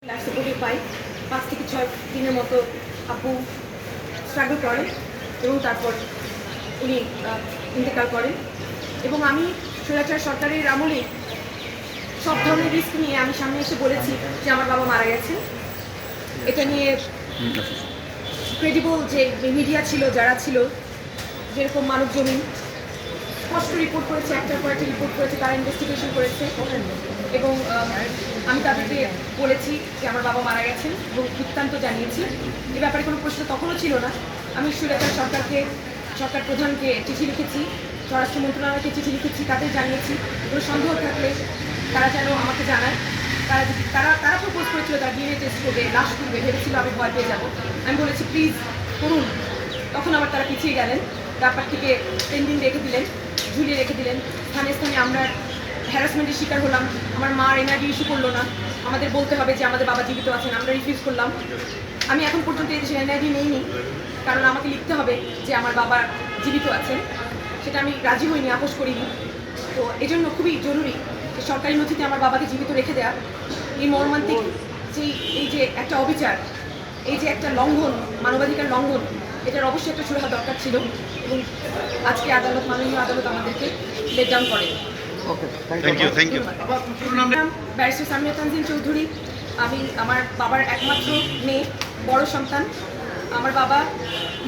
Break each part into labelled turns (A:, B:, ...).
A: Life সাপোর্টে পাই 5 থেকে 6 দিনের মতো আপু স্ট্রাগল করেন এবং তারপর উনি ইন্তেকাল করেন। এবং আমি স্বৈরাচার সরকারের আমলে সব ধরনের রিস্ক নিয়ে আমি সামনে এসে বলেছি যে আমার বাবা মারা গেছেন। এটা নিয়ে ক্রেডিবল যে মিডিয়া ছিল, যারা ছিল, যেরকম মানব জমিন স্পষ্ট রিপোর্ট করেছে, একটার পর একটা রিপোর্ট করেছে, তারা ইনভেস্টিগেশন করেছে এবং আমি তাদেরকে বলেছি যে আমার বাবা মারা গেছেন এবং বৃত্তান্ত জানিয়েছি। এ ব্যাপারে কোনো প্রশ্ন তখনও ছিল না। আমি স্বৈরাচার সরকার প্রধানকে চিঠি লিখেছি, স্বরাষ্ট্র মন্ত্রণালয়কে চিঠি লিখেছি, তাদের জানিয়েছি কোনো সন্দেহ থাকলে তারা যেন আমাকে জানায়। তারা প্রপোজ করেছিল তারা ডিএনএ টেস্ট করবে, লাশ করবে, ভেবেছিল আমি ভয় পেয়ে যাবো। আমি বলেছি প্লিজ করুন। তখন আবার তারা পিছিয়ে গেলেন, ব্যাপারটিকে পেন্ডিং রেখে দিলেন, ঝুলিয়ে রেখে দিলেন। স্থানে স্থানে আমরা হ্যারাসমেন্টের শিকার হলাম। আমার মা এনআইডি ইস্যু করলো না, আমাদের বলতে হবে যে আমাদের বাবা জীবিত আছেন, আমরা রিফিউজ করলাম। আমি এখন পর্যন্ত এই দেশে এনআইডি নেইনি, কারণ আমাকে লিখতে হবে যে আমার বাবা জীবিত আছেন। সেটা আমি রাজি হইনি, আপোষ করিনি। তো এই জন্য খুবই জরুরি যে সরকারি নথিতে আমার বাবাকে জীবিত রেখে দেওয়া। এই মর্মান্তিক এই যে একটা অবিচার, এই যে একটা লঙ্ঘন, মানবাধিকার লঙ্ঘন, এটার অবশ্যই একটা সুরাহা দরকার ছিল এবং আজকে মাননীয় আদালত আমাদেরকে লেট ডাউন করে। ব্যারিস্টার সামিয়া তানজিন চৌধুরী। আমি আমার বাবার একমাত্র মেয়ে, বড় সন্তান। আমার বাবা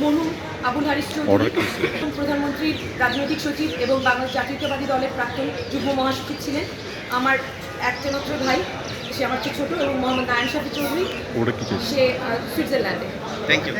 A: মরহুম আবুল হারিস চৌধুরী প্রধানমন্ত্রীর রাজনৈতিক সচিব এবং বাংলাদেশ জাতীয়তাবাদী দলের প্রাক্তন যুগ্ম মহাসচিব ছিলেন। আমার একজন মাত্র ভাই, সে আমার চেয়ে ছোট, এবং মোহাম্মদ নারায়ণ শাফি চৌধুরী, সে সুইজারল্যান্ডে।
B: Thank you.